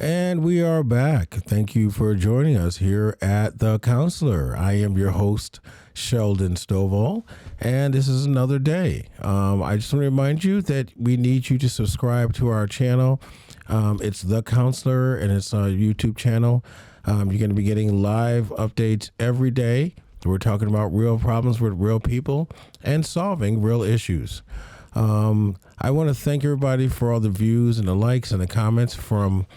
And we are back. Thank you for joining us here at The Counselor. I am your host, Sheldon Stovall, and this is another day. I just want to remind you that we need you to subscribe to our channel. It's The Counselor, and it's our YouTube channel. You're going to be getting live updates every day. We're talking about real problems with real people and solving real issues. I want to thank everybody for all the views and the likes and the comments from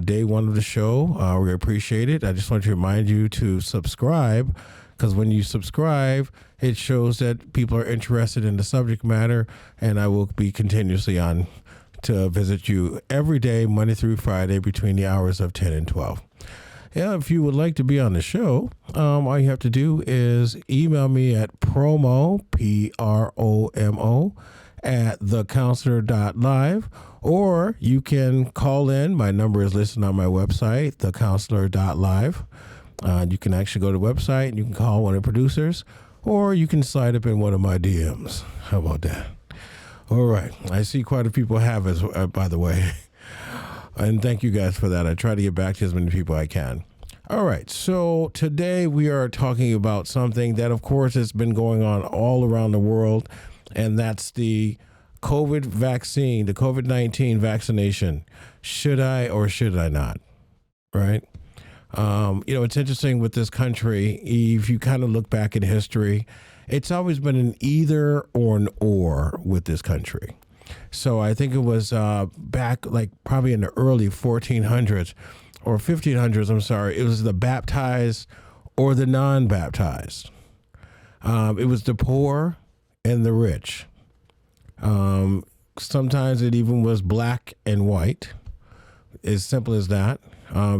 day one of the show. We appreciate it. I just want to remind you to subscribe, because when you subscribe, it shows that people are interested in the subject matter, and I will be continuously on to visit you every day, Monday through Friday, between the hours of 10 and 12. Yeah, if you would like to be on the show, all you have to do is email me at promo, P-R-O-M-O, at thecounselor.live, or you can call in. My number is listed on my website, thecounselor.live. You can actually go to the website and you can call one of the producers, or you can slide up in one of my DMs. How about that? All right. I see quite a few people have it, by the way. And thank you guys for that. I try to get back to as many people I can. All right. So today we are talking about something that, of course, has been going on all around the world, and that's the COVID vaccine, the COVID-19 vaccination. Should I or should I not? Right? It's interesting with this country. If you kind of look back in history, it's always been an either or an or with this country. So I think it was back like probably in the early 1400s or 1500s, I'm sorry. It was the baptized or the non-baptized. It was the poor and the rich. Sometimes it even was black and white, as simple as that,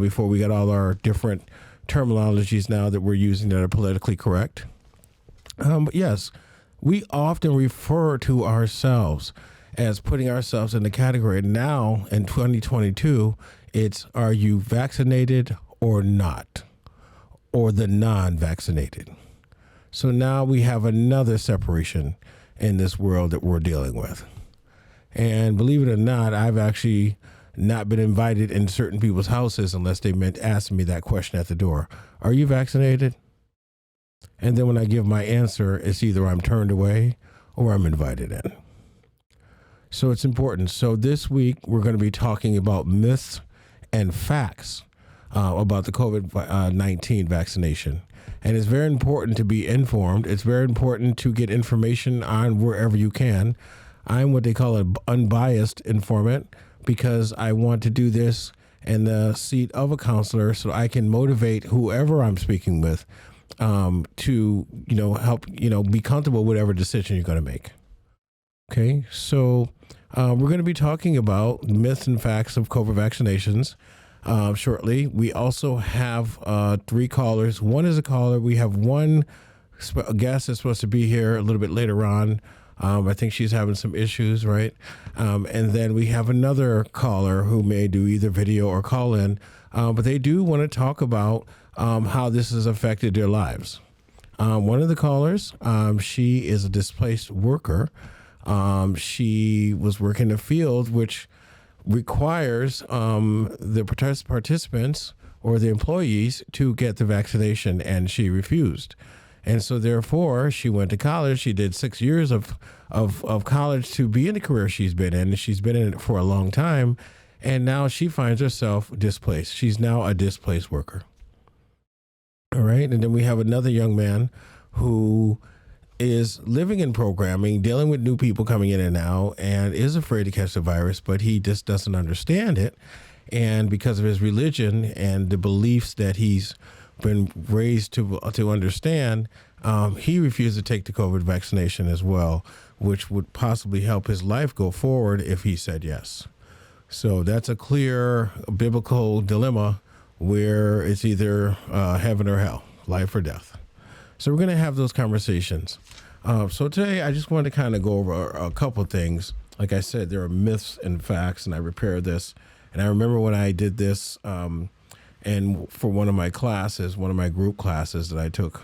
before we got all our different terminologies now that we're using that are politically correct. But yes, we often refer to ourselves as putting ourselves in the category. Now in 2022, it's are you vaccinated or not, or the non-vaccinated. So now we have another separation in this world that we're dealing with. And believe it or not, I've actually not been invited in certain people's houses unless they meant asking me that question at the door. Are you vaccinated? And then when I give my answer, it's either I'm turned away or I'm invited in. So it's important. So this week, we're going to be talking about myths and facts about the COVID-19 vaccination. And it's very important to be informed. It's very important to get information on wherever you can. I'm what they call an unbiased informant, because I want to do this in the seat of a counselor so I can motivate whoever I'm speaking with to, help, be comfortable with whatever decision you're going to make. Okay, so we're going to be talking about myths and facts of COVID vaccinations shortly. We also have three callers. One is a caller. We have one guest that's supposed to be here a little bit later on. I think she's having some issues, right? And then we have another caller who may do either video or call in, but they do want to talk about how this has affected their lives. One of the callers, she is a displaced worker. She was working in a field which requires the participants or the employees to get the vaccination, and she refused. And so therefore, she went to college. She did 6 years of college to be in the career she's been in. And she's been in it for a long time. And now she finds herself displaced. She's now a displaced worker. All right. And then we have another young man who is living in programming, dealing with new people coming in and out, and is afraid to catch the virus, but he just doesn't understand it. And because of his religion and the beliefs that he's been raised to understand, he refused to take the COVID vaccination as well, which would possibly help his life go forward if he said yes. So that's a clear biblical dilemma where it's either heaven or hell, life or death. So we're going to have those conversations. So today I just wanted to kind of go over a couple of things. Like I said, there are myths and facts, and I prepared this. And I remember when I did this, and for one of my classes, one of my group classes that I took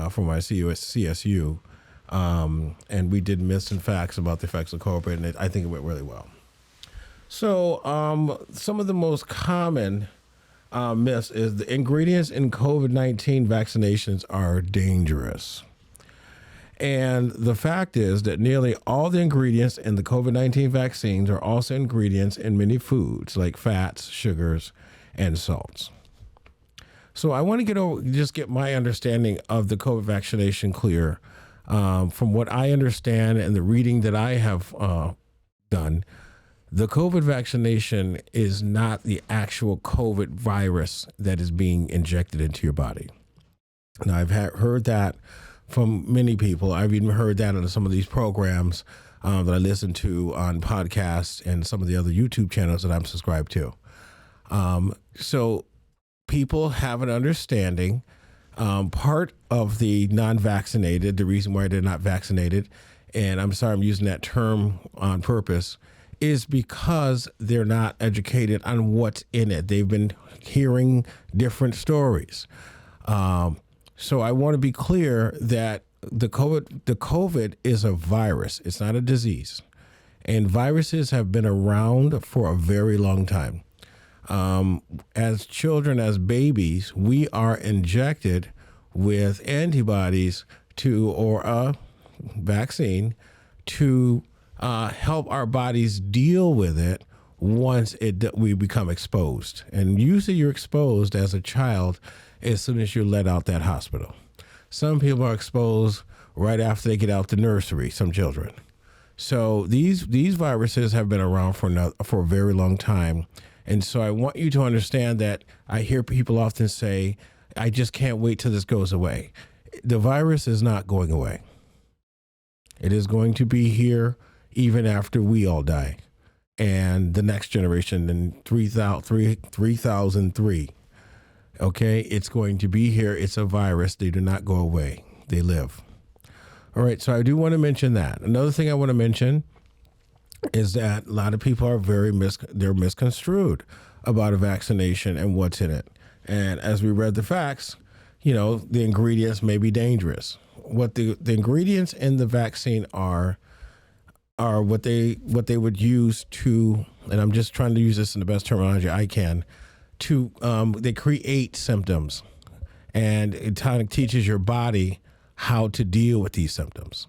for my CSU, and we did myths and facts about the effects of COVID, and I think it went really well. So, some of the most common myths is the ingredients in COVID-19 vaccinations are dangerous. And the fact is that nearly all the ingredients in the COVID-19 vaccines are also ingredients in many foods like fats, sugars, and salts. So I want to just get my understanding of the COVID vaccination clear. From what I understand and the reading that I have done, the COVID vaccination is not the actual COVID virus that is being injected into your body. Now, I've heard that from many people. I've even heard that on some of these programs that I listen to on podcasts and some of the other YouTube channels that I'm subscribed to. So people have an understanding. Part of the non-vaccinated, the reason why they're not vaccinated, and I'm sorry I'm using that term on purpose, is because they're not educated on what's in it. They've been hearing different stories. So I want to be clear that the COVID is a virus. It's not a disease. And viruses have been around for a very long time. As children, as babies, we are injected with antibodies or a vaccine to help our bodies deal with it once we become exposed. And usually you're exposed as a child as soon as you're let out that hospital. Some people are exposed right after they get out the nursery, some children. So these viruses have been around for a very long time. And so I want you to understand that I hear people often say, I just can't wait till this goes away. The virus is not going away. It is going to be here even after we all die. And the next generation in 3003, okay, it's going to be here. It's a virus. They do not go away. They live. All right, so I do want to mention that. Another thing I want to mention is that a lot of people are they're misconstrued about a vaccination and what's in it. And as we read the facts, the ingredients may be dangerous. What the ingredients in the vaccine are what they would use to, and I'm just trying to use this in the best terminology I can, to they create symptoms, and it kind of teaches your body how to deal with these symptoms.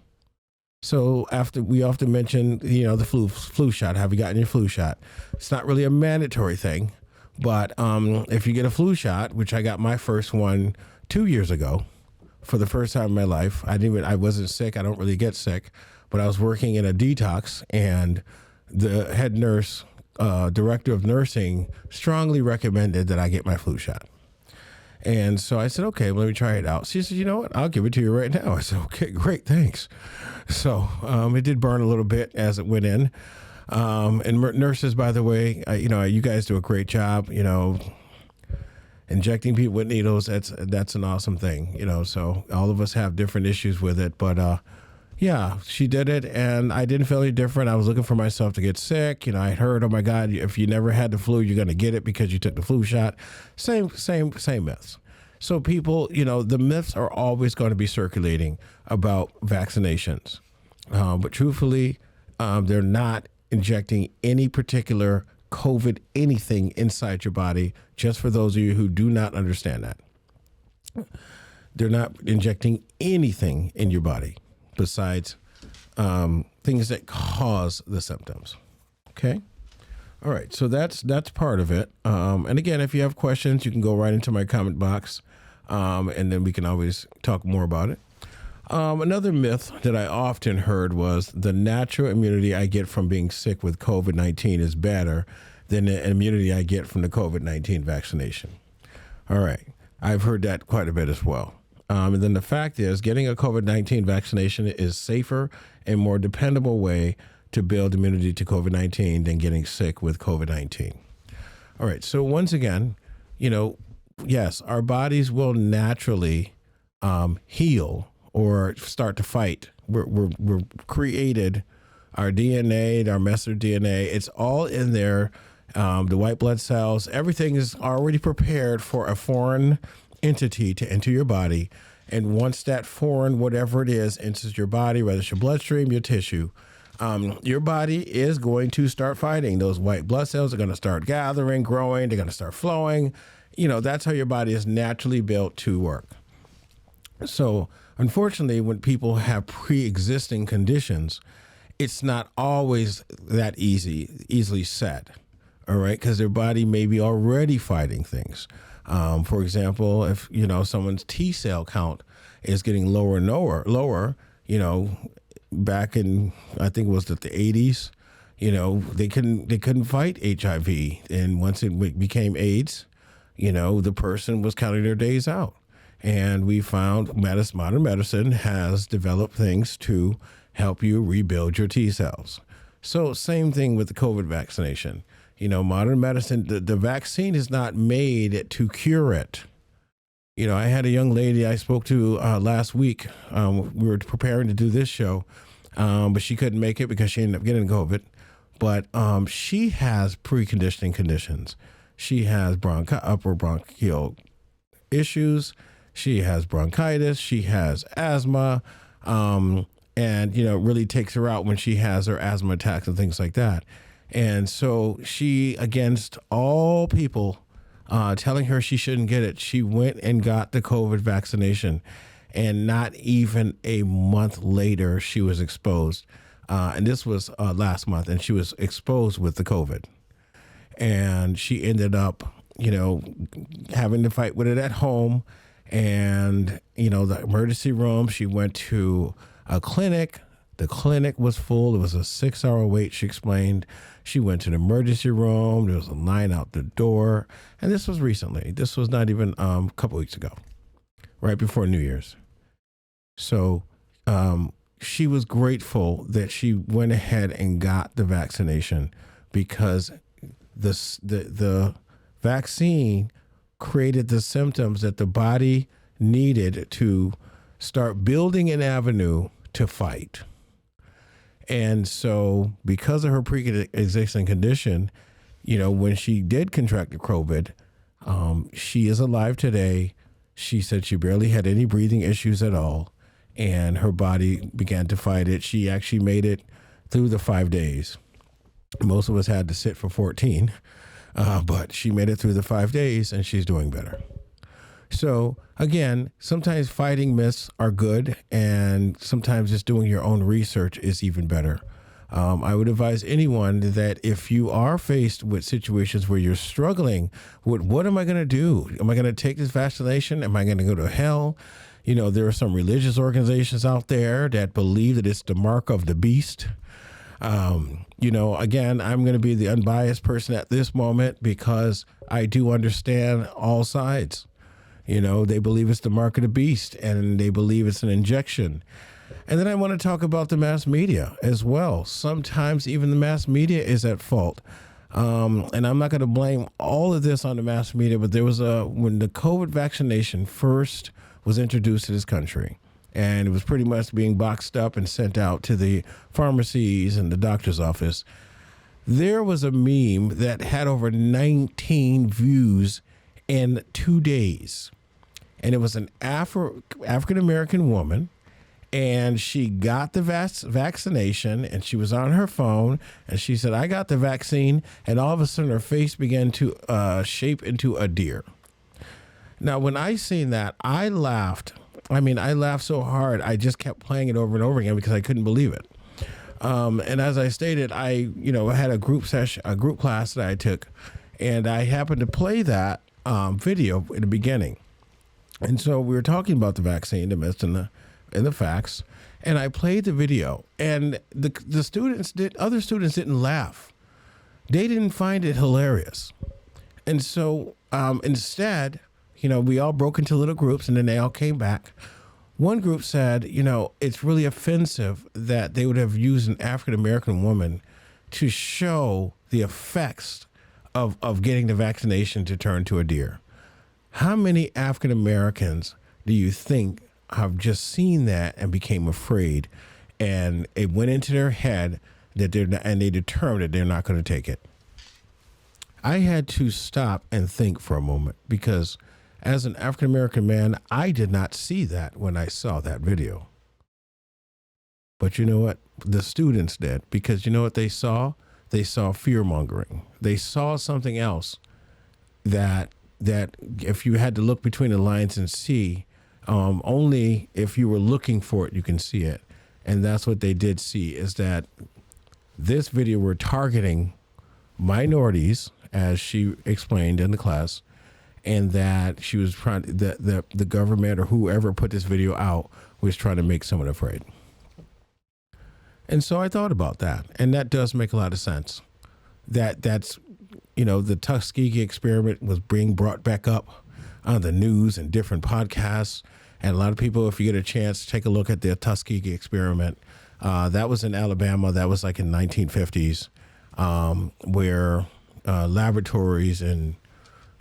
So after we often mention, the flu shot. Have you gotten your flu shot? It's not really a mandatory thing, but if you get a flu shot, which I got my first one 2 years ago, for the first time in my life, I wasn't sick. I don't really get sick, but I was working in a detox, and the head nurse, director of nursing, strongly recommended that I get my flu shot. And so I said, okay, let me try it out. She said, you know what? I'll give it to you right now. I said, okay, great, thanks. So it did burn a little bit as it went in. And nurses, by the way, you guys do a great job, injecting people with needles. That's an awesome thing, so all of us have different issues with it. But yeah, she did it, and I didn't feel any different. I was looking for myself to get sick. I heard, oh my God, if you never had the flu, you're going to get it because you took the flu shot. Same myths. So people, the myths are always going to be circulating about vaccinations. But truthfully, they're not injecting any particular COVID anything inside your body, just for those of you who do not understand that. They're not injecting anything in your body besides things that cause the symptoms. Okay? All right, so that's part of it. And again, if you have questions, you can go right into my comment box, and then we can always talk more about it. Another myth that I often heard was the natural immunity I get from being sick with COVID-19 is better than the immunity I get from the COVID-19 vaccination. All right, I've heard that quite a bit as well. And then the fact is, getting a COVID-19 vaccination is safer and more dependable way to build immunity to COVID-19 than getting sick with COVID-19. All right, so once again, yes, our bodies will naturally heal or start to fight. We're created, our DNA, our messenger DNA, it's all in there. The white blood cells, everything is already prepared for a foreign entity to enter your body. And once that foreign, whatever it is, enters your body, whether it's your bloodstream, your tissue, Your body is going to start fighting. Those white blood cells are going to start gathering, growing. They're going to start flowing. That's how your body is naturally built to work. So, unfortunately, when people have pre-existing conditions, it's not always that easily said. All right, because their body may be already fighting things. For example, if someone's T cell count is getting lower and lower, back in, I think it was the 80s, they couldn't fight HIV, and once it became AIDS, the person was counting their days out. And we found modern medicine has developed things to help you rebuild your T cells. So same thing with the COVID vaccination. Modern medicine, the vaccine is not made to cure it. I had a young lady I spoke to last week. We were preparing to do this show, but she couldn't make it because she ended up getting COVID. But she has preconditioning conditions. She has upper bronchial issues. She has bronchitis. She has asthma. And, it really takes her out when she has her asthma attacks and things like that. And so she, against all people telling her she shouldn't get it, she went and got the COVID vaccination. And not even a month later, she was exposed. And this was last month, and she was exposed with the COVID. And she ended up, having to fight with it at home. And, the emergency room, she went to a clinic. The clinic was full. It was a 6-hour wait, she explained. She went to the emergency room. There was a line out the door. And this was recently. This was not even a couple weeks ago, right before New Year's. So she was grateful that she went ahead and got the vaccination, because the vaccine created the symptoms that the body needed to start building an avenue to fight. And so because of her pre-existing condition, when she did contract the COVID, she is alive today. She said she barely had any breathing issues at all, and her body began to fight it. She actually made it through the 5 days. Most of us had to sit for 14, but she made it through the 5 days, and she's doing better. So again, sometimes fighting myths are good, and sometimes just doing your own research is even better. I would advise anyone that if you are faced with situations where you're struggling with, what am I going to do? Am I going to take this vaccination? Am I going to go to hell? There are some religious organizations out there that believe that it's the mark of the beast. Again, I'm going to be the unbiased person at this moment, because I do understand all sides. They believe it's the mark of the beast, and they believe it's an injection. And then I want to talk about the mass media as well. Sometimes even the mass media is at fault. And I'm not going to blame all of this on the mass media, but there was when the COVID vaccination first was introduced to this country, and it was pretty much being boxed up and sent out to the pharmacies and the doctor's office, there was a meme that had over 19 views in 2 days. And it was an African-American woman, and she got the vaccination, and she was on her phone, and she said, I got the vaccine, and all of a sudden her face began to shape into a deer. Now, when I seen that, I laughed. I laughed so hard, I just kept playing it over and over again because I couldn't believe it. And as I stated, I had a group class that I took, and I happened to play that video in the beginning. And so we were talking about the vaccine, the myths and the facts, and I played the video, and other students didn't laugh. They didn't find it hilarious. And so instead, we all broke into little groups, and then they all came back. One group said, it's really offensive that they would have used an African-American woman to show the effects of getting the vaccination to turn to a deer. How many African Americans do you think have just seen that and became afraid, and it went into their head that they determined that they're not going to take it? I had to stop and think for a moment, because as an African American man, I did not see that when I saw that video. But you know what? The students did, because you know what they saw? They saw fear mongering. They saw something else that if you had to look between the lines and see, only if you were looking for it, you can see it. And that's what they did see, is that this video were targeting minorities, as she explained in the class, and that she was trying, the government or whoever put this video out was trying to make someone afraid. And so I thought about that, and that does make a lot of sense. That's, the Tuskegee experiment was being brought back up on the news and different podcasts. And a lot of people, if you get a chance, take a look at the Tuskegee experiment. That was in Alabama. That was like in 1950s, where laboratories in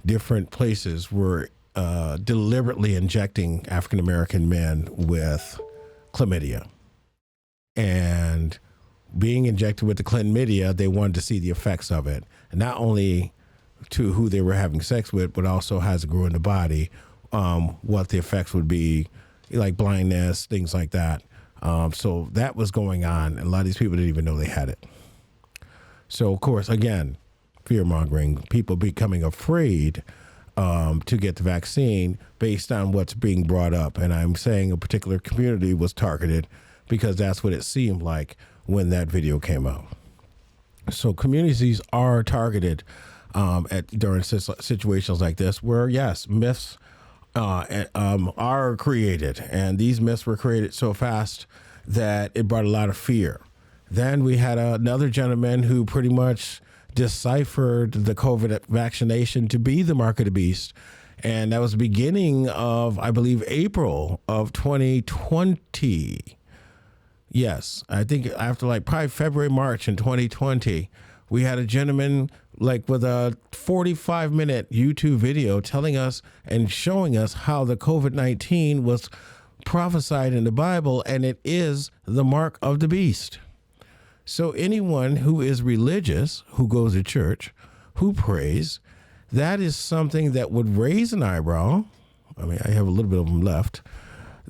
different places were deliberately injecting African-American men with chlamydia. And being injected with the chlamydia, they wanted to see the effects of it. And not only to who they were having sex with, but also as it grew in the body, what the effects would be, like blindness, things like that. So that was going on. And a lot of these people didn't even know they had it. So, of course, again, fear-mongering, people becoming afraid to get the vaccine based on what's being brought up. And I'm saying a particular community was targeted because that's what it seemed like when that video came out. So communities are targeted during situations like this, where, yes, myths are created. And these myths were created so fast that it brought a lot of fear. Then we had another gentleman who pretty much deciphered the COVID vaccination to be the mark of the beast. And that was the beginning of, I believe, April of 2020. Yes, I think after probably February, March in 2020, we had a gentleman with a 45-minute YouTube video telling us and showing us how the COVID-19 was prophesied in the Bible, and it is the mark of the beast. So anyone who is religious, who goes to church, who prays, that is something that would raise an eyebrow. I mean, I have a little bit of them left.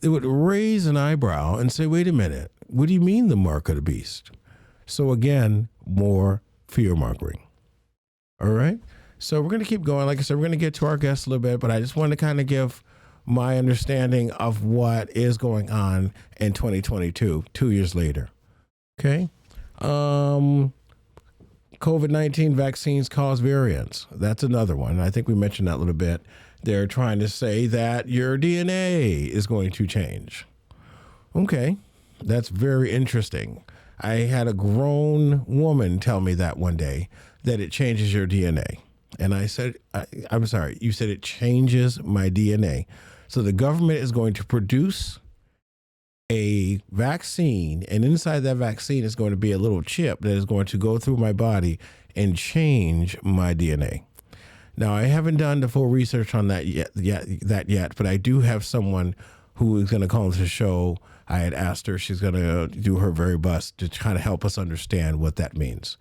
It would raise an eyebrow and say, wait a minute, what do you mean the mark of the beast? So again, more fear-mongering. All right? So we're going to keep going. Like I said, we're going to get to our guests a little bit, but I just want to kind of give my understanding of what is going on in 2022, 2 years later. Okay? COVID-19 vaccines cause variants. That's another one. I think we mentioned that a little bit. They're trying to say that your DNA is going to change. Okay, that's very interesting. I had a grown woman tell me that one day, that it changes your DNA. And I said, I'm sorry, you said it changes my DNA. So the government is going to produce a vaccine, and inside that vaccine is going to be a little chip that is going to go through my body and change my DNA. Now, I haven't done the full research on that yet, but I do have someone who is going to call into the show. I had asked her, she's going to do her very best to kind of help us understand what that means.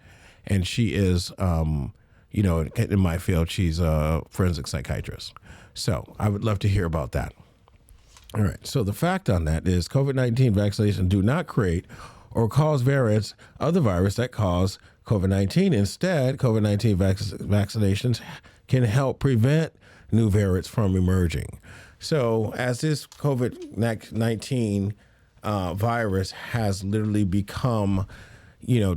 And she is, in my field, she's a forensic psychiatrist. So I would love to hear about that. All right. So the fact on that is COVID-19 vaccinations do not create or cause variants of the virus that cause COVID-19. Instead, COVID-19 vaccinations can help prevent new variants from emerging. So as this COVID-19 virus has literally become,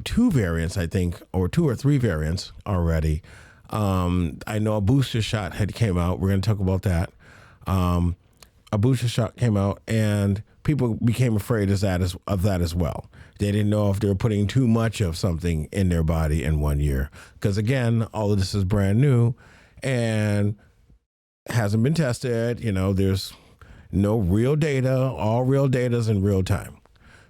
two variants, I think, or two or three variants already. I know a booster shot had came out. We're going to talk about that. A booster shot came out, and people became afraid of that as well. They didn't know if they were putting too much of something in their body in 1 year. Because again, all of this is brand new and hasn't been tested. There's no real data. All real data is in real time.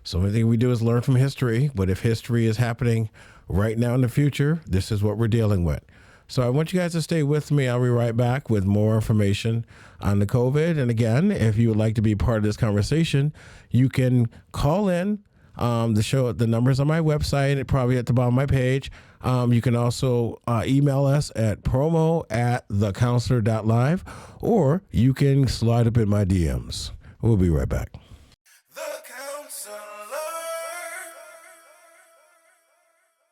So everything we do is learn from history. But if history is happening right now in the future, this is what we're dealing with. So I want you guys to stay with me. I'll be right back with more information on the COVID. And again, if you would like to be part of this conversation, you can call in. The numbers on my website, probably at the bottom of my page. You can also email us at promo@thecounselor.live, or you can slide up in my DMs. We'll be right back.